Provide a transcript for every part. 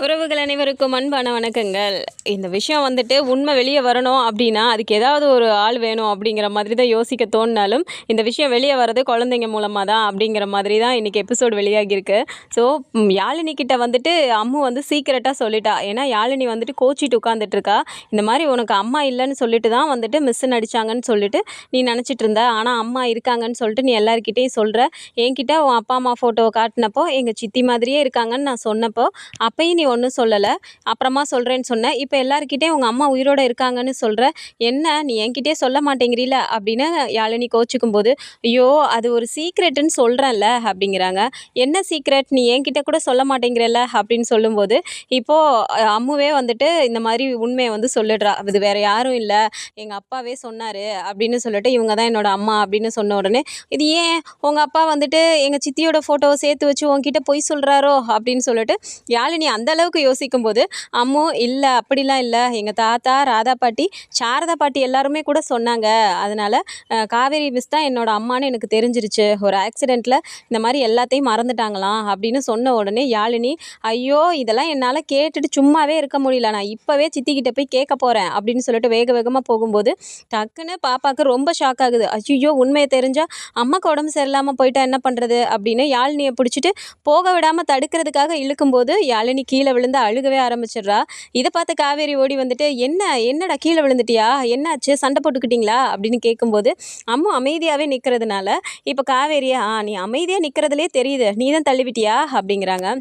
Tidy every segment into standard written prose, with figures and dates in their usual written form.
உறவுகள் அனைவருக்கும் அன்பான வணக்கங்கள். இந்த விஷயம் வந்துட்டு உண்மை வெளியே வரணும் அப்படின்னா அதுக்கு ஏதாவது ஒரு ஆள் வேணும் அப்படிங்கிற மாதிரி தான் யோசிக்க தோணினாலும் இந்த விஷயம் வெளியே வர்றது குழந்தைங்க மூலமாக தான் அப்படிங்கிற மாதிரி தான் இன்றைக்கி எபிசோடு வெளியாகியிருக்கு. ஸோ யாழினி கிட்ட வந்துட்டு அம்மு வந்து சீக்கிரட்டாக சொல்லிட்டா. ஏன்னா யாழினி வந்துட்டு கோச்சிட்டு உட்காந்துட்டு இருக்கா. இந்த மாதிரி உனக்கு அம்மா இல்லைன்னு சொல்லிட்டு தான் வந்துட்டு மிஸ் நடிச்சாங்கன்னு சொல்லிட்டு நீ நினச்சிட்டு இருந்த, ஆனால் அம்மா இருக்காங்கன்னு சொல்லிட்டு நீ எல்லாருக்கிட்டையும் சொல்கிற. என்கிட்ட உன் அப்பா அம்மா ஃபோட்டோவை காட்டினப்போ எங்கள் சித்தி மாதிரியே இருக்காங்கன்னு நான் சொன்னப்போ அப்பயும் நீ ஒன்றும் சொல்லலை. அப்புறமா சொல்கிறேன்னு சொன்னேன். இப்போ எல்லாருக்கிட்டேயும் உங்கள் அம்மா உயிரோடு இருக்காங்கன்னு சொல்கிற. என்ன நீ என்கிட்டயே சொல்ல மாட்டேங்கிறீல அப்படின்னு யாழினி கோச்சிக்கும் போது, ஐயோ அது ஒரு சீக்ரெட்டுன்னு சொல்கிறேன்ல அப்படிங்கிறாங்க. என்ன சீக்ரெட், நீ என்கிட்ட கூட சொல்ல மாட்டேங்கிறல்ல அப்படின்னு சொல்லும்போது இப்போது அம்முவே வந்துட்டு இந்த மாதிரி உண்மையை வந்து சொல்லிடுறா. அது வேறு யாரும் இல்லை, எங்கள் அப்பாவே சொன்னார் அப்படின்னு சொல்லிட்டு இவங்க தான் என்னோட அம்மா அப்படின்னு சொன்ன உடனே, இது ஏன் உங்கள் அப்பா வந்துட்டு எங்கள் சித்தியோட ஃபோட்டோவை சேர்த்து வச்சு உங்ககிட்ட பொய் சொல்கிறாரோ அப்படின்னு சொல்லிட்டு யாழினி அந்த அளவுக்கு யோசிக்கும்போது அம்மு இல்லை அப்படிலாம் இல்லை, எங்கள் தாத்தா ராதா பாட்டி சாரதா பாட்டி எல்லாருமே கூட சொன்னாங்க. அதனால் காவேரி மிஸ் தான் என்னோட அம்மானு எனக்கு தெரிஞ்சிருச்சு. ஒரு ஆக்சிடெண்ட்டில் இந்த மாதிரி எல்லாத்தையும் மறந்துட்டாங்களாம் அப்படின்னு சொன்ன உடனே யாழினி, ஐயோ இதெல்லாம் என்னால் கேட்டுட்டு சும்மாவே இருக்க முடியல, நான் இப்போவே சித்திக்கிட்ட போய் கேட்க போகிறேன் அப்படின்னு சொல்லிட்டு வேக வேகமாக போகும்போது டக்குன்னு பாப்பாவுக்கு ரொம்ப ஷாக் ஆகுது. ஐயோ உண்மையை தெரிஞ்சால் அம்மாவுக்கு உடம்பு சரியில்லாமல் போயிட்டா என்ன பண்ணுறது அப்படின்னு யாழினியை பிடிச்சிட்டு போக விடாமல் தடுக்கிறதுக்காக இழுக்கும்போது யாழினி கீழே விழுந்து அழுகவே ஆரம்பிச்சிடுறா. இதை பார்த்து காவேரி ஓடி வந்துட்டு, என்னடா கீழே விழுந்துட்டியா, என்னாச்சு, சண்டை போட்டுக்கிட்டீங்களா அப்படின்னு கேட்கும்போது அம்மா அமைதியாகவே நிற்கிறதுனால இப்போ காவேரியா, நீ அமைதியாக நிற்கிறதுலே தெரியுது, நீ தான் தள்ளிவிட்டியா அப்படிங்கிறாங்க.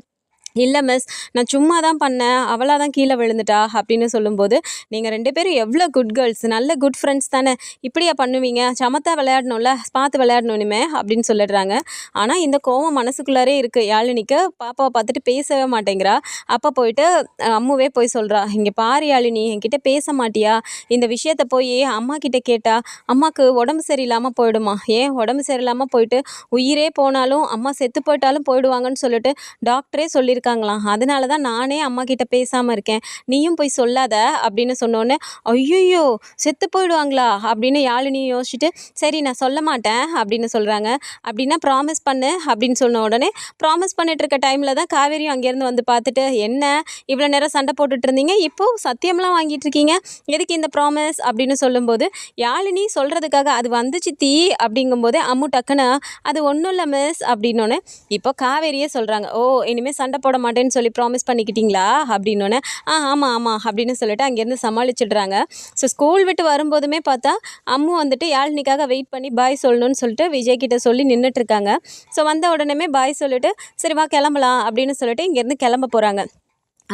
இல்லை மிஸ், நான் சும்மா தான் பண்ணேன், அவளாக தான் கீழே விழுந்துட்டா அப்படின்னு சொல்லும்போது, நீங்கள் 2 பேரும் எவ்வளோ குட் கேர்ள்ஸ், நல்ல குட் ஃப்ரெண்ட்ஸ் தானே, இப்படியா பண்ணுவீங்க, சமத்தா விளையாடணும்ல, பார்த்து விளையாடணுமே அப்படின்னு சொல்லிடுறாங்க. ஆனால் இந்த கோவம் மனசுக்குள்ளாரே இருக்குது யாழினிக்கு. பாப்பாவை பார்த்துட்டு பேசவே மாட்டேங்கிறா. அப்போ போயிட்டு அம்முவே போய் சொல்கிறா, இங்கே பாரு யாழினி, என்கிட்ட பேச மாட்டியா, இந்த விஷயத்த போய் அம்மா கிட்ட கேட்டா அம்மாவுக்கு உடம்பு சரியில்லாமல் போயிடுமா, ஏன் உடம்பு சரியில்லாமல் போயிட்டு உயிரே போனாலும் அம்மா செத்து போயிட்டாலும் போயிடுவாங்கன்னு சொல்லிட்டு டாக்டரே சொல்லியிருக்காங்களாம். அதனால தான் நானே அம்மா கிட்ட பேசாமல் இருக்கேன், நீயும் போய் சொல்லாத அப்படின்னு சொன்னோன்னே, ஐயோ செத்து போயிடுவாங்களா அப்படின்னு யாழினி யோசிச்சுட்டு, சரி நான் சொல்ல மாட்டேன் அப்படின்னு சொல்கிறாங்க. அப்படின்னா ப்ராமிஸ் பண்ணு அப்படின்னு சொன்ன உடனே ப்ராமிஸ் பண்ணிட்டு இருக்க டைமில் தான் காவேரியும் அங்கேருந்து வந்து பார்த்துட்டு, என்ன இவ்வளோ நேரம் சண்டை போட்டுட்டு இருந்தீங்க, இப்போது சத்தியம்லாம் வாங்கிட்டு இருக்கீங்க, எதுக்கு இந்த ப்ராமிஸ் அப்படின்னு சொல்லும்போது யாழினி சொல்கிறதுக்காக அது வந்து சித்தி அப்படிங்கும்போது அம்மு டக்குன்னு, அது ஒன்றும் இல்லை மிஸ் அப்படின்னோடனே இப்போ காவேரியே சொல்கிறாங்க, ஓ இனிமேல் சண்டை போட மாட்டேன்னு சொல்லி ப்ராமிஸ் பண்ணிக்கிட்டீங்களா அப்படின்னோடனே, ஆமாம் ஆமாம் அப்படின்னு சொல்லிட்டு அங்கேருந்து சமாளிச்சிடுறாங்க. ஸோ ஸ்கூல் விட்டு வரும்போதுமே பார்த்தா அம்மு வந்துட்டு யாழினிக்காக வெயிட் பண்ணி பாய் சொல்லணும்னு சொல்லிட்டு விஜய் கிட்ட சொல்லி நின்றுட்டுருக்காங்க. ஸோ வந்த உடனே பாய் சொல்லிட்டு சரி வா கிளம்பலாம் அப்படின்னு சொல்லிட்டு இங்கேருந்து கிளம்ப போகிறாங்க.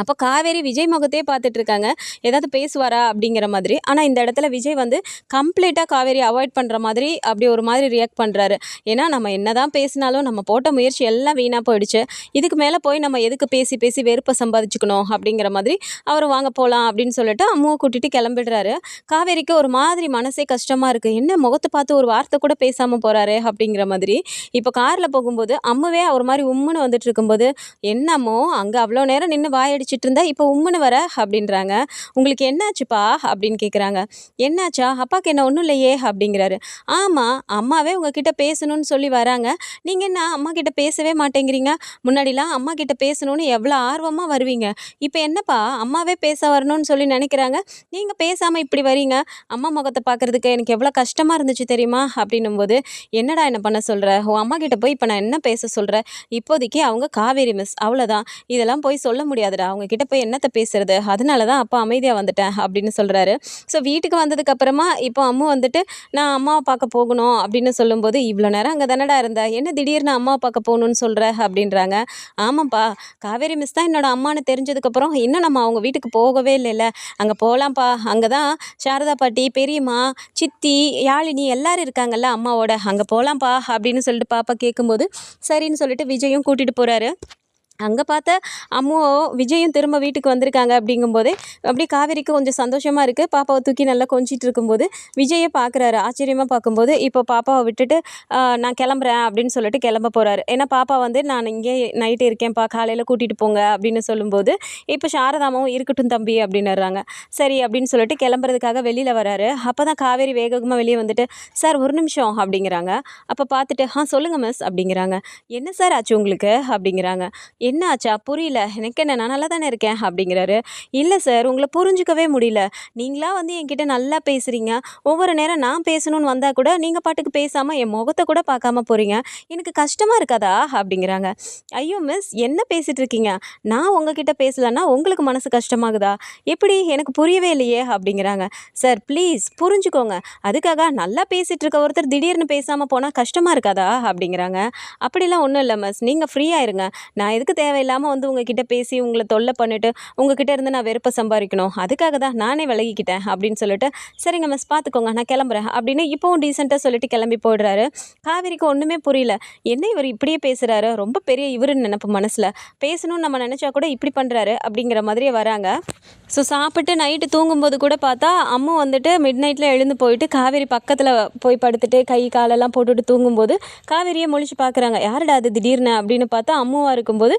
அப்போ காவேரி விஜய் முகத்தையே பார்த்துட்டு இருக்காங்க, ஏதாவது பேசுவாரா அப்படிங்கிற மாதிரி. ஆனால் இந்த இடத்துல விஜய் வந்து கம்ப்ளீட்டாக காவேரி அவாய்ட் பண்ணுற மாதிரி அப்படி ஒரு மாதிரி ரியாக்ட் பண்ணுறாரு. ஏன்னா நம்ம என்ன தான் பேசினாலும் நம்ம போட்ட முயற்சி எல்லாம் வீணாக போயிடுச்சு, இதுக்கு மேலே போய் நம்ம எதுக்கு பேசி பேசி வெறுப்பை சம்பாதிச்சுக்கணும் அப்படிங்கிற மாதிரி அவர் வாங்க போகலாம் அப்படின்னு சொல்லிட்டு அம்முவை கூட்டிகிட்டு கிளம்பிடுறாரு. காவேரிக்கு ஒரு மாதிரி மனசே கஷ்டமாக இருக்குது, என்ன முகத்தை பார்த்து ஒரு வார்த்தை கூட பேசாமல் போகிறாரு அப்படிங்கிற மாதிரி. இப்போ காரில் போகும்போது அம்முவே ஒரு மாதிரி உம்முன்னு வந்துட்டு இருக்கும்போது, என்னமோ அங்கே அவ்வளோ நேரம் நின்று அடிச்சிட்டு இருந்தா இப்போ உம்முன்னு வர அப்படின்றாங்க. உங்களுக்கு என்னாச்சுப்பா அப்படின்னு கேட்குறாங்க. என்னாச்சா, அப்பாவுக்கு என்ன ஒன்றும் இல்லையே அப்படிங்கிறாரு. ஆமாம் அம்மாவே உங்ககிட்ட பேசணும்னு சொல்லி வராங்க, நீங்கள் என்ன அம்மா கிட்ட பேசவே மாட்டேங்கிறீங்க, முன்னாடிலாம் அம்மா கிட்ட பேசணும்னு எவ்வளோ ஆர்வமாக வருவீங்க, இப்போ என்னப்பா அம்மாவே பேச வரணும்னு சொல்லி நினைக்கிறாங்க, நீங்கள் பேசாமல் இப்படி வரீங்க, அம்மா முகத்தை பார்க்குறதுக்கு எனக்கு எவ்வளோ கஷ்டமாக இருந்துச்சு தெரியுமா அப்படின்னும்போது, என்னடா என்ன பண்ண சொல்கிற, உன் அம்மா கிட்ட போய் இப்போ நான் என்ன பேச சொல்கிறேன், இப்போதைக்கு அவங்க காவேரி மிஸ் அவ்வளோதான், இதெல்லாம் போய் சொல்ல முடியாதுடா, அவங்க கிட்ட போய் என்னத்தை பேசுறது, அதனால தான் அப்பா அமைதியாக வந்துட்டேன் அப்படின்னு சொல்கிறாரு. ஸோ வீட்டுக்கு வந்ததுக்கப்புறமா இப்போ அம்மு வந்துட்டு நான் அம்மாவை பார்க்க போகணும் அப்படின்னு சொல்லும்போது, இவ்வளோ நேரம் அங்கே தானடா இருந்த, என்ன திடீர்னு அம்மாவை பார்க்க போகணுன்னு சொல்கிற அப்படின்றாங்க. ஆமாம்ப்பா, காவேரி மிஸ் தான் என்னோட அம்மானு தெரிஞ்சதுக்கப்புறம் இன்னும் நம்ம அவங்க வீட்டுக்கு போகவே இல்லைல்ல, அங்கே போகலாம்ப்பா, அங்கே தான் சாரதா பாட்டி பெரியம்மா சித்தி யாழினி எல்லாரும் இருக்காங்கல்ல அம்மாவோட, அங்கே போகலாம்ப்பா அப்படின்னு சொல்லிட்டு பாப்பா கேட்கும்போது சரின்னு சொல்லிட்டு விஜயும் கூட்டிகிட்டு போகிறாரு. அங்கே பார்த்த அம்முவும் விஜயும் திரும்ப வீட்டுக்கு வந்திருக்காங்க. அப்படிங்கும்போதே அப்படியே காவேரிக்கு கொஞ்சம் சந்தோஷமாக இருக்குது. பாப்பாவை தூக்கி நல்லா கொஞ்சிட்டு இருக்கும்போது விஜயை பார்க்குறாரு. ஆச்சரியமாக பார்க்கும்போது இப்போ பாப்பாவை விட்டுட்டு நான் கிளம்புறேன் அப்படின்னு சொல்லிட்டு கிளம்ப போகிறாரு. ஏன்னா பாப்பா வந்து நான் இங்கே நைட்டு இருக்கேன்ப்பா, காலையில் கூட்டிகிட்டு போங்க அப்படின்னு சொல்லும்போது இப்போ சாரதாமாவும் இருக்கட்டும் தம்பி அப்படின்னுறாங்க. சரி அப்படின்னு சொல்லிட்டு கிளம்புறதுக்காக வெளியில் வராரு. அப்போ தான் காவேரி வேகமாக வெளியே வந்துட்டு, சார் ஒரு நிமிஷம் அப்படிங்கிறாங்க. அப்போ பார்த்துட்டு சொல்லுங்கள் மிஸ் அப்படிங்கிறாங்க. என்ன சார் ஆச்சு உங்களுக்கு அப்படிங்கிறாங்க. என்ன ஆச்சா? புரியல. எனக்கு என்ன, நான் நல்லா தானே இருக்கேன் அப்படிங்கிறாரு. இல்லை சார், உங்களை புரிஞ்சுக்கவே முடியல. நீங்களா வந்து என்கிட்ட நல்லா பேசுகிறீங்க. ஒவ்வொரு நேரம் நான் பேசணும்னு வந்தால் கூட நீங்கள் பாட்டுக்கு பேசாமல் என் முகத்தை கூட பார்க்காம போகிறீங்க. எனக்கு கஷ்டமாக இருக்காதா அப்படிங்கிறாங்க. ஐயோ மிஸ், என்ன பேசிகிட்டு இருக்கீங்க? நான் உங்ககிட்ட பேசலன்னா உங்களுக்கு மனசு கஷ்டமாகுதா? எப்படி, எனக்கு புரியவே இல்லையே அப்படிங்கிறாங்க. சார் ப்ளீஸ் புரிஞ்சுக்கோங்க. அதுக்காக நல்லா பேசிகிட்டு இருக்க ஒருத்தர் திடீர்னு பேசாமல் போனால் கஷ்டமாக இருக்காதா அப்படிங்கிறாங்க. அப்படிலாம் ஒன்றும் இல்லை மிஸ், நீங்கள் ஃப்ரீயாக இருங்க. நான் எதுக்கு தேவையில்லாமல் வந்து உங்ககிட்ட பேசி உங்களை தொல்லை பண்ணிட்டு உங்ககிட்ட இருந்து நான் வெறுப்பை சம்பாதிக்கணும்? அதுக்காக தான் நானே விலகிக்கிட்டேன் அப்படின்னு சொல்லிட்டு, சரிங்க மிஸ் பார்த்துக்கோங்க, நான் கிளம்புறேன் அப்படின்னு இப்போவும் டீசெண்டாக சொல்லிட்டு கிளம்பி போயிடுறாரு. காவேரிக்கு ஒன்றுமே புரியல. என்ன இவர் இப்படியே பேசுகிறாரு, ரொம்ப பெரிய இவருன்னு நினப்பு மனசில், பேசணும்னு நம்ம நினச்சா கூட இப்படி பண்ணுறாரு அப்படிங்கிற மாதிரியே வராங்க. ஸோ சாப்பிட்டு நைட்டு தூங்கும்போது கூட பார்த்தா அம்மு வந்துட்டு மிட் நைட்டில் எழுந்து போயிட்டு காவேரி பக்கத்தில் போய் படுத்துட்டு கை காலெல்லாம் போட்டுட்டு தூங்கும்போது காவேரியை முழிச்சு பார்க்குறாங்க. யாருடா அது திடீர்னு அப்படின்னு பார்த்தா அம்முவாக இருக்கும்போது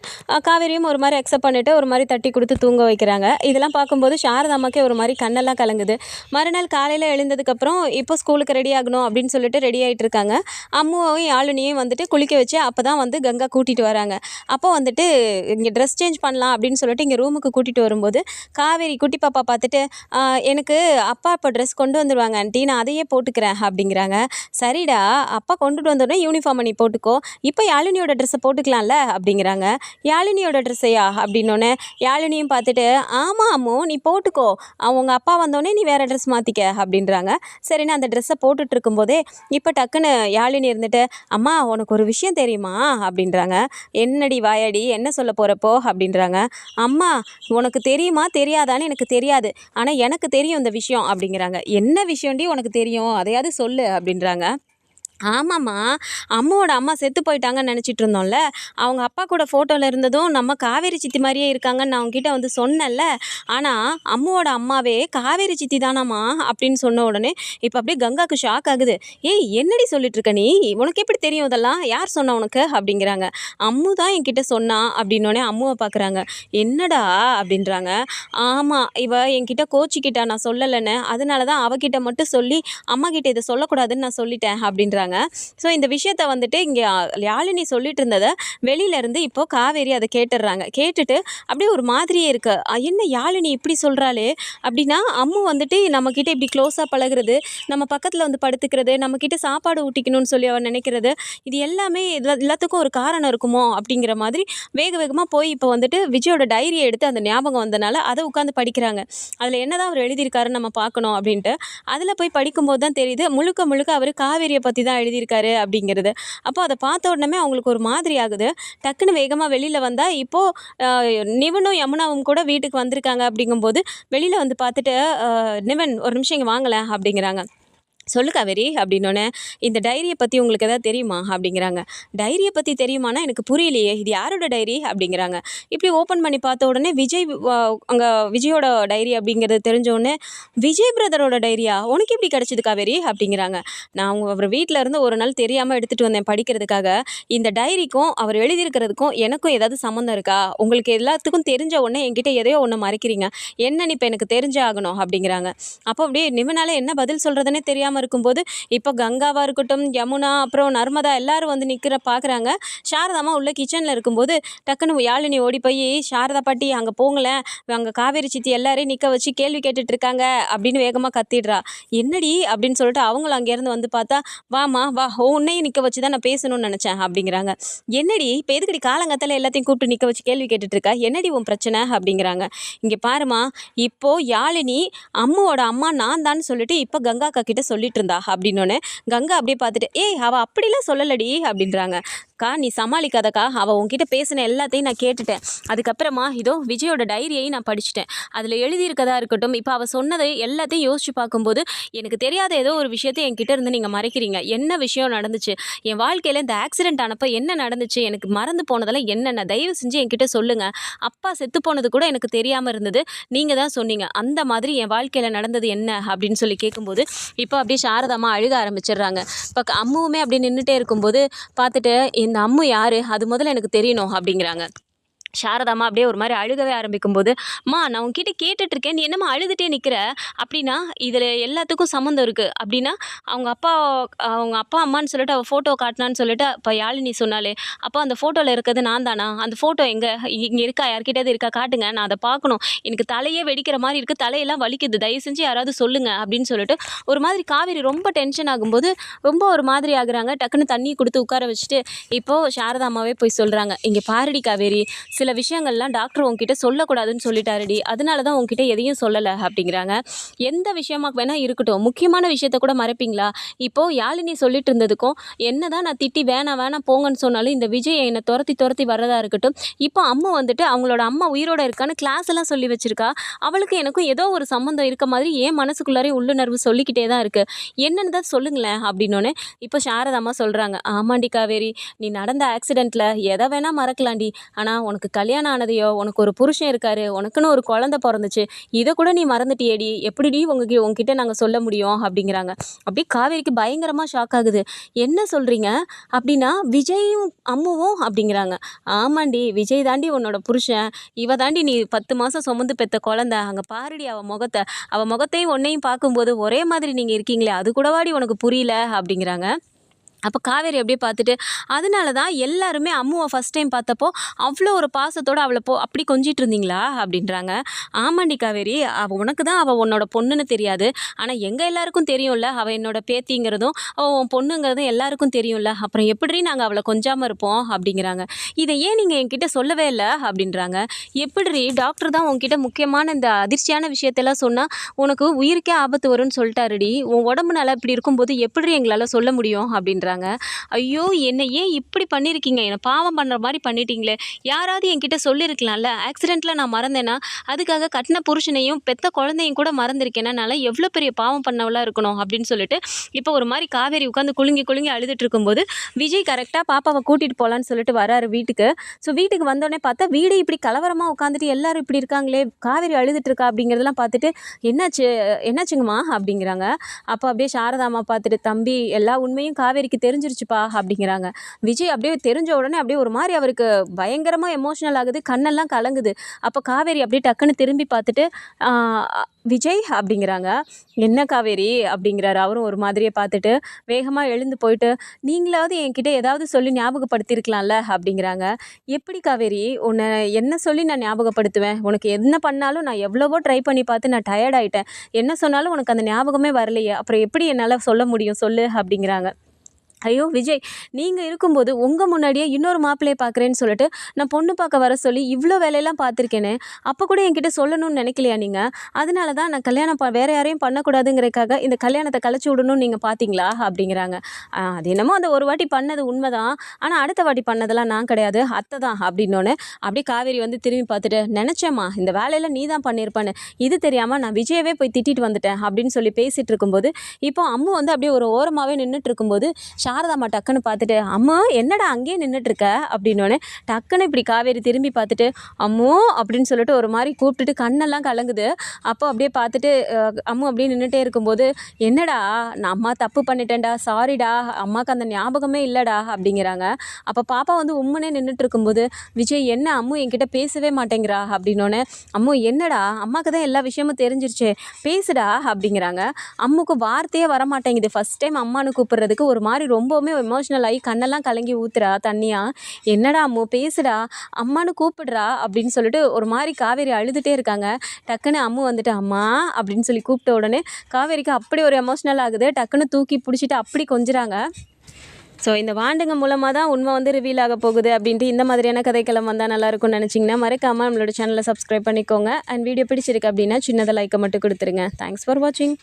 காவேரியும் ஒரு மாதிரி அக்செப்ட் பண்ணிவிட்டு ஒரு மாதிரி தட்டி கொடுத்து தூங்க வைக்கிறாங்க. இதெல்லாம் பார்க்கும்போது சாரதாம்மாக்கே ஒரு மாதிரி கண்ணெல்லாம் கலங்குது. மறுநாள் காலையில் எழுந்ததுக்கப்புறம் இப்போ ஸ்கூலுக்கு ரெடி ஆகணும் அப்படின்னு சொல்லிட்டு ரெடி ஆகிட்டு இருக்காங்க. அம்முவையும் யாழினியும் வந்துட்டு குளிக்க வச்சு அப்போ தான் வந்து கங்கா கூட்டிகிட்டு வராங்க. அப்போ வந்துட்டு இங்கே ட்ரெஸ் சேஞ்ச் பண்ணலாம் அப்படின்னு சொல்லிட்டு இங்கே ரூமுக்கு கூட்டிகிட்டு வரும்போது காவேரி குட்டி பாப்பா பார்த்துட்டு எனக்கு அப்பா இப்போ ட்ரெஸ் கொண்டு வந்துடுவாங்க ஆண்டி, நான் அதையே போட்டுக்கிறேன் அப்படிங்கிறாங்க. சரிடா, அப்பா கொண்டுட்டு வந்தோடனே யூனிஃபார்மை நீ போட்டுக்கோ, இப்போ யாழினியோட ட்ரெஸ்ஸை போட்டுக்கலாம்ல அப்படிங்கிறாங்க. யாழினியோட ட்ரெஸ்ஸையா அப்படின்னோடனே யாழினியும் பார்த்துட்டு ஆமாம் அம்மு நீ போட்டுக்கோ, அவங்க அப்பா வந்தோடனே நீ வேறு ட்ரெஸ் மாற்றிக்க அப்படின்றாங்க. சரின்னு அந்த ட்ரெஸ்ஸை போட்டுட்டு இருக்கும்போதே இப்போ டக்குன்னு யாழினி இருந்துட்டு அம்மா உனக்கு ஒரு விஷயம் தெரியுமா அப்படின்றாங்க. என்னடி வாயாடி, என்ன சொல்ல போகிறப்போ அப்படின்றாங்க. அம்மா உனக்கு தெரியுமா தெரியாதான்னு எனக்கு தெரியாது, ஆனால் எனக்கு தெரியும் இந்த விஷயம் அப்படிங்கிறாங்க. என்ன விஷயம்டி உனக்கு தெரியும், அதையாவது சொல்லு அப்படின்றாங்க. ஆமாம்மா, அம்மாவோட அம்மா செத்து போயிட்டாங்கன்னு நினச்சிட்டு இருந்தோம்ல, அவங்க அப்பா கூட ஃபோட்டோவில் இருந்ததும் நம்ம காவேரி சித்தி மாதிரியே இருக்காங்கன்னு நான் அவங்ககிட்ட வந்து சொன்னேன்ல, ஆனால் அம்மாவோட அம்மாவே காவேரி சித்தி தானாம்மா அப்படின்னு சொன்ன உடனே இப்போ அப்படியே கங்காவுக்கு ஷாக் ஆகுது. ஏய் என்னடி சொல்லிட்டு இருக்க நீ, உனக்கு எப்படி தெரியும் இதெல்லாம், யார் சொன்னா உனக்கு அப்படிங்கிறாங்க. அம்மு தான் என்கிட்ட சொன்னா அப்படின்னோடனே அம்முவை பார்க்குறாங்க. என்னடா அப்படின்றாங்க. ஆமாம், இவ என்கிட்ட கோச்சிக்கிட்டா நான் சொல்லலைன்னு, அதனால தான் அவகிட்ட மட்டும் சொல்லி அம்மா கிட்ட இதை சொல்லக்கூடாதுன்னு நான் சொல்லிட்டேன் அப்படின்றாங்க. ஸோ இந்த விஷயத்த வந்துட்டு இங்கே யாழினி சொல்லிட்டு இருந்ததை வெளியிலேருந்து இப்போ காவேரி அதை கேட்டுடுறாங்க. கேட்டுட்டு அப்படியே ஒரு மாதிரியே இருக்கு. என்ன யாழினி இப்படி சொல்கிறாளே அப்படின்னா, அம்மு வந்துட்டு நம்மக்கிட்ட இப்படி க்ளோஸாக பழகுறது, நம்ம பக்கத்தில் வந்து படுத்துக்கிறது, நம்மக்கிட்ட சாப்பாடு ஊட்டிக்கணும்னு சொல்லி அவன் நினைக்கிறது, இது எல்லாமே எல்லாத்துக்கும் ஒரு காரணம் இருக்குமோ அப்படிங்கிற மாதிரி வேக வேகமாக போய் இப்போ வந்துட்டு விஜயோட டைரியை எடுத்து அந்த ஞாபகம் வந்தனால அதை உட்காந்து படிக்கிறாங்க. அதில் என்னதான் அவர் எழுதியிருக்காருன்னு நம்ம பார்க்கணும் அப்படின்ட்டு அதில் போய் படிக்கும்போது தான் தெரியுது முழுக்க முழுக்க அவர் காவேரியை பற்றி தான் எழுதியிருக்காரு அப்படிங்கிறது. அப்போ அதை பார்த்த உடனே அவங்களுக்கு ஒரு மாதிரி ஆகுது. டக்குன்னு வேகமாக வெளியில் வந்தால் இப்போது நிவனும் யமுனாவும் கூட வீட்டுக்கு வந்திருக்காங்க. அப்படிங்கும்போது வெளியில் வந்து பார்த்துட்டு நிவன் ஒரு நிமிஷம் இங்கே வாங்கலை அப்படிங்கிறாங்க. சொல்லு காவேரி அப்படின்னோடனே, இந்த டைரியை பற்றி உங்களுக்கு எதாவது தெரியுமா அப்படிங்கிறாங்க. டைரியை பற்றி தெரியுமானா எனக்கு புரியலையே, இது யாரோட டைரி அப்படிங்கிறாங்க. இப்படி ஓப்பன் பண்ணி பார்த்த உடனே விஜய் அங்கே விஜயோட டைரி அப்படிங்கிறது தெரிஞ்சோடனே, விஜய் பிரதரோட டைரியா உனக்கு எப்படி கிடச்சிது காவேரி அப்படிங்கிறாங்க. நான் அவர் வீட்டில் இருந்து ஒரு நாள் தெரியாமல் எடுத்துகிட்டு வந்தேன் படிக்கிறதுக்காக. இந்த டைரிக்கும் அவர் எழுதியிருக்கிறதுக்கும் எனக்கும் ஏதாவது சம்மந்தம் இருக்கா? உங்களுக்கு எல்லாத்துக்கும் தெரிஞ்ச உடனே என்கிட்ட எதையோ ஒன்று மறைக்கிறீங்க, என்னன்னு இப்போ எனக்கு தெரிஞ்சே ஆகணும் அப்படிங்கிறாங்க. அப்போ அப்படியே நிவனால என்ன பதில் சொல்கிறதுனே தெரியாமல் இருக்கும்போது இப்போ கங்காவாக இருக்கட்டும், யமுனா, அப்புறம் நர்மதா எல்லாரும் வந்து பார்க்குறாங்க. சாரதாமா உள்ள கிச்சனில் இருக்கும்போது டக்குன்னு யாழினி ஓடி போய், சாரதா பாட்டி அங்கே போங்களேன், அங்கே காவேரி சித்தி எல்லாரையும் நிற்க வச்சு கேள்வி கேட்டுட்டு இருக்காங்க அப்படின்னு வேகமாக கத்திடுறா. என்னடி அப்படின்னு சொல்லிட்டு அவங்களும் அங்கேருந்து வந்து பார்த்தா, வாமா வா, உன்னையும் நிற்க வச்சு தான் நான் பேசணும்னு நினச்சேன் அப்படிங்கிறாங்க. என்னடி இப்போ எதுக்கடி காலங்கத்தில் எல்லாத்தையும் கூப்பிட்டு நிற்க வச்சு கேள்வி கேட்டுட்டு இருக்கா, என்னடி உன் பிரச்சனை அப்படிங்கிறாங்க. இங்கே பாருமா, இப்போது யாழினி அம்மாவோட அம்மா நான் தான் சொல்லிட்டு இப்போ கங்கா அக்கா கிட்ட சொல்லிட்டு இருந்தா அப்படின்னோடனே கங்கா அப்படியே பார்த்துட்டு, ஏய் அவள் அப்படிலாம் சொல்லலடி அப்படின்றாங்க. நீ சமாளிக்காதக்கா, அவள் உன்கிட்ட பேசின எல்லாத்தையும் நான் கேட்டுட்டேன். அதுக்கப்புறமா இதோ விஜயோட டைரியையும் நான் படிச்சுட்டேன். அதில் எழுதியிருக்கதா இருக்கட்டும், இப்போ அவள் சொன்னதை எல்லாத்தையும் யோசிச்சு பார்க்கும்போது எனக்கு தெரியாத ஏதோ ஒரு விஷயத்தை என்கிட்ட இருந்து நீங்கள் மறைக்கிறீங்க. என்ன விஷயம் நடந்துச்சு என் வாழ்க்கையில், இந்த ஆக்சிடென்ட் ஆனப்போ என்ன நடந்துச்சு, எனக்கு மறந்து போனதெல்லாம் என்னென்ன, தயவு செஞ்சு என்கிட்ட சொல்லுங்கள். அப்பா செத்து போனது கூட எனக்கு தெரியாமல் இருந்தது, நீங்கள் தான் சொன்னீங்க. அந்த மாதிரி என் வாழ்க்கையில் நடந்தது என்ன அப்படின்னு சொல்லி கேட்கும்போது இப்போ அப்படியே சாரதாமா அழுக ஆரம்பிச்சிடுறாங்க. இப்போ அம்முவுமே அப்படி நின்றுட்டே இருக்கும்போது பார்த்துட்டு, இந்த அம்மு யார், அது முதல்ல எனக்கு தெரியணும் அப்படிங்கிறாங்க. சாரதாம்மா அப்படியே ஒரு மாதிரி அழுகவே ஆரம்பிக்கும்போது, "அம்மா நான் உன்கிட்ட கேட்டுட்ருக்கேன். நீ என்னம்மா அழுதுட்டே நிக்கிற? அப்படின்னா இதில எல்லாத்துக்கும் சம்மந்தம் இருக்கு. அப்படின்னா அவங்க அப்பா, அம்மான்னு சொல்லிட்டு அவ ஃபோட்டோ காட்டுனான்னு சொல்லிட்டு அப்ப யாழினி சொன்னாளே, அப்போ அந்த ஃபோட்டோல இருக்கிறது நான் தானா? அந்த ஃபோட்டோ எங்க? இங்க இருக்கா? யார்கிட்டயாவது இருக்கா? காட்டுங்க. நான் அத பார்க்கணும். எனக்கு தலையே வெடிக்கிற மாரி இருக்கு. தலையெல்லாம் வலிக்குது. தயவு செஞ்சு யாராவது சொல்லுங்க." அப்படின்னு சொல்லிட்டு ஒரு மாதிரி காவேரி ரொம்ப டென்ஷன் ஆகும்போது, ரொம்ப ஒரு மாதிரி ஆகுறாங்க. டக்குன்னு தண்ணி குடுத்து உட்கார வச்சுட்டு, இப்போ சாரதா அம்மாவே போய் சொல்றாங்க, "இங்க பாருடி காவேரி, சில விஷயங்கள்லாம் டாக்டர் உன்கிட்ட சொல்லக்கூடாதுன்னு சொல்லிட்டாருடி. அதனால தான் உன்கிட்ட எதையும் சொல்லல." அப்படிங்கிறாங்க. எந்த விஷயமா வேணா இருக்கட்டும். முக்கியமான விஷயத்த கூட மறைப்பீங்களா? இப்போ யாழினி சொல்லிட்டு இருந்ததுக்கும், என்னதான் நான் திட்டி வேணாம் வேணாம் போங்கன்னு சொன்னாலும், இந்த விஜய் என்ன தொரத்தி தொரத்தி வர்றதா இருக்கட்டும். இப்போ அம்மு வந்துட்டு அவங்களோட அம்மா உயிரோட இருக்கான்னு கிளாஸ் எல்லாம் சொல்லி வச்சிருக்கா. அவளுக்கும் எனக்கும் ஏதோ ஒரு சம்மந்தம் இருக்க மாதிரி என் மனசுக்குள்ளாரே உள்ளுணர்வு சொல்லிக்கிட்டே தான் இருக்கு. என்னன்னு தான் சொல்லுங்களேன் அப்படின்னோனே, இப்போ சாரதாம்மா சொல்றாங்க, "ஆமாண்டி காவேரி, நீ நடந்த ஆக்சிடென்ட்ல எத வேணா மறக்கலாம்டி. ஆனா உனக்கு கல்யாணம் ஆனதையோ, உனக்கு ஒரு புருஷன் இருக்காரு, உனக்குன்னு ஒரு குழந்தை பொறந்துச்சு. இத கூட நீ மறந்துட்டியேடி. எப்படிடி உன்கிட்ட நாங்க சொல்ல முடியும்?" அப்படிங்கிறாங்க. அப்படியே காவேரிக்கு பயங்கரமா ஷாக் ஆகுது. "என்ன சொல்றீங்க? அப்படின்னா விஜயும், அம்முவும்?" அப்படிங்கிறாங்க. "ஆமாண்டி, விஜய் தாண்டி உன்னோட புருஷன். இவ தாண்டி நீ 10 மாசம் சுமந்து பெத்த குழந்தை. அங்க பாருடி அவ முகத்த. அவ முகத்தையும் உன்னையும் பார்க்கும்போது ஒரே மாதிரி நீங்க இருக்கீங்களே, அது கூடவாடி உனக்கு புரியல?" அப்படிங்கிறாங்க. அப்போ காவேரி அப்படியே பார்த்துட்டு, "அதனால தான் எல்லாருமே அம்முவ ஃபர்ஸ்ட் டைம் பார்த்தப்போ, அவ்வளோ ஒரு பாசத்தோட அவள அப்படி கொஞ்சிட்டு இருந்தீங்களா?" அப்படின்றாங்க. "ஆமாண்டி காவேரி, உனக்கு தான் அவ உன்னோட பொண்ணுன்னு தெரியாது. ஆனா எங்க எல்லாருக்கும் தெரியும்ல, அவ என்னோட பேத்திங்கிறதும், அவ உன் பொண்ணுங்கிறதும் எல்லாருக்கும் தெரியும்ல. அப்புறம் எப்படிரி நாங்க அவள கொஞ்சாம இருப்போம்?" அப்படிங்கிறாங்க. "இத ஏன் நீங்க என்கிட்ட சொல்லவே இல்ல?" அப்படின்றாங்க. "எப்படிரி டாக்டர் தான் உன்கிட்ட முக்கியமான இந்த அதிர்ச்சியான விஷயத்தெல்லாம் சொன்னா, உனக்கு உயிருக்கே ஆபத்து வரும்னு சொல்ட்டாருடி. உன் உடம்பு நல்லா இப்படி இருக்கும்போது எப்படிரி எங்களால சொல்ல முடியும்?" அப்படின்றாங்க. "ஐயோ! என்ன ஏன் இப்படி பண்ணியிருக்கீங்க? என்ன பாவம் பண்ற மாரி பண்ணிட்டீங்களே! யாராவது என்கிட்ட சொல்லியிருக்கலாம்ல. ஆக்சிடென்ட்ல நான் மறந்தேன்னா, அதுக்காக கட்டின புருஷனையும், பெத்த குழந்தையும் கூட மறந்திருக்கேன்னா, நான்லாம் எவ்வளோ பெரிய பாவம் பண்ணவளா இருக்கணும்." அப்படின்னு சொல்லிட்டு, இப்போ ஒரு மாரி காவேரி உட்காந்து குலுங்கி குலுங்கி அழுதுட்டு இருக்கும்போது, விஜய் கரெக்ட்டா பாப்பாவ கூட்டிட்டு போலான்னு சொல்லிட்டு வராரு வீட்டுக்கு. ஸோ வீட்டுக்கு வந்தோனே பார்த்தா, வீடு இப்படி கலவரமா உட்காந்துட்டு எல்லாரும் இப்படி இருக்காங்களே! காவேரி அழுதுட்டு இருக்கா அப்படிங்கிறதெல்லாம் பார்த்துட்டு, "என்னாச்சு? என்னாச்சுங்கம்மா?" அப்படிங்கிறாங்க. அப்போ அப்படியே சாரதா அம்மா பார்த்துட்டு, "தம்பி, எல்லா உண்மையும் காவேரிக்கு தெரிஞ்சிருச்சுப்பா." அப்படிங்கிறாங்க. விஜய் அப்படியே தெரிஞ்ச உடனே அப்படியே ஒரு மாரி அவருக்கு பயங்கரமா எமோஷனல் ஆகுது. கண்ணெல்லாம் கலங்குது. அப்போ காவேரி அப்படியே டக்குன்னு திரும்பி பார்த்துட்டு, "ஆ விஜய்?" அப்படிங்கிறாங்க. "என்ன காவேரி?" அப்படிங்கிறாரு. அவரும் ஒரு மாதிரியே பார்த்துட்டு, வேகமா எழுந்து போயிட்டு, "நீங்களாவது என்கிட்ட ஏதாவது சொல்லி ஞாபகப்படுத்தியிருக்கலாம்ல." அப்படிங்கிறாங்க. "எப்படி காவேரி? உன்ன என்ன சொல்லி நான் ஞாபகப்படுத்துவேன்? உனக்கு என்ன பண்ணாலும் நான் எவ்வளவோ ட்ரை பண்ணி பார்த்து நான் டயர்ட் ஆயிட்டேன். என்ன சொன்னாலும் உனக்கு அந்த ஞாபகமே வரலையே. அப்புறம் எப்படி என்னால சொல்ல முடியும் சொல்லு?" அப்படிங்கிறாங்க. "ஐயோ! விஜய், நீங்க இருக்கும்போது உங்க முன்னாடியே இன்னொரு மாப்பிள்ளைய பார்க்குறேன்னு சொல்லிட்டு, நான் பொண்ணு பார்க்க வர சொல்லி இவ்ளோ வேலையெல்லாம் பார்த்துருக்கேனே! அப்ப கூட என்கிட்ட சொல்லணும்னு நினைக்கலையா நீங்க? அதனால தான் நான் கல்யாணம் வேற யாரையும் பண்ணக்கூடாதுங்கிறதுக்காக இந்த கல்யாணத்த கலைச்சு விடணும்னு நீங்க பார்த்தீங்களா?" அப்படிங்கிறாங்க. அது என்னமோ அந்த ஒரு வாட்டி பண்ணது உண்மதான். ஆனா அடுத்த வாட்டி பண்ணதெல்லாம் நான் கிடையாது. அத்தை தான்." அப்படின்னோனே, அப்படியே காவேரி வந்து திரும்பி பார்த்துட்டு, "நெனச்சேன்ம்மா, இந்த வேலையெல்லாம் நீ தான் பண்ணியிருப்பன்னு. இது தெரியாம நான் விஜயவே போய் திட்டிட்டு வந்துட்டேன்." அப்படின்னு சொல்லி பேசிட்டு இருக்கும்போது, இப்போ அம்மு வந்து அப்படியே ஒரு ஓரமாவே நின்னுட்டு இருக்கும்போது, சாரதாம்மா டக்குன்னு பார்த்துட்டு, "அம்மு, என்னடா அங்கேயே நின்னுட்டுருக்க?" அப்படின்னோனே, டக்குன்னு இப்படி காவேரி திரும்பி பார்த்துட்டு, "அம்மு" அப்படின்னு சொல்லிட்டு ஒரு மாரி கூப்பிட்டுட்டு கண்ணெல்லாம் கலங்குது. அப்போ அப்படியே பார்த்துட்டு அம்மு அப்படியே நின்னுட்டே இருக்கும்போது, "என்னடா, நான் அம்மா தப்பு பண்ணிட்டேன்டா, சாரிடா, அம்மாக்கு அந்த ஞாபகமே இல்லடா." அப்படிங்கிறாங்க. அப்போ பாப்பா வந்து உம்முன்னே நின்னுட்டு இருக்கும்போது, "விஜய், என்ன அம்மு என்கிட்ட பேசவே மாட்டேங்கிறா?" அப்படின்னோனே, "அம்மு என்னடா, அம்மாக்கு தான் எல்லா விஷயமும் தெரிஞ்சிருச்சே, பேசுடா." அப்படிங்கிறாங்க. அம்முக்கு வார்த்தையே வரமாட்டேங்குது. ஃபர்ஸ்ட் டைம் அம்மான்னு கூப்பிடுறதுக்கு ஒரு மாரி ரொம்பவுமே எமோஷனல் ஆகி கண்ணெல்லாம் கலங்கி ஊத்துறா தண்ணியா. "என்னடா அம்மு, பேசுடா, அம்மான்னு கூப்பிடுறா." அப்படின்னு சொல்லிட்டு ஒரு மாரி காவேரி அழுதுட்டே இருக்காங்க. டக்குன்னு அம்மு வந்துட்டு, "அம்மா" அப்படின்னு சொல்லி கூப்பிட்ட உடனே காவேரிக்கு அப்படி ஒரு எமோஷனல் ஆகுது. டக்குன்னு தூக்கி பிடிச்சிட்டு அப்படி கொஞ்சுறாங்க. ஸோ இந்த வாண்டுங்க மூலமா தான் உண்மை வந்து ரிவீல் ஆக போகுது அப்படின்ட்டு இந்த மாதிரியான கதைக்களம் வந்தால் நல்லாயிருக்கும்னு நினச்சிங்கன்னா மறக்காமல் நம்மளோட சேனலை சப்ஸ்கிரைப் பண்ணிக்கோங்க. அண்ட் வீடியோ பிடிச்சிருக்கு அப்படின்னா சின்னதாக லைக்கை மட்டும் கொடுத்துருங்க. தேங்க்ஸ் ஃபார் வாட்சிங்.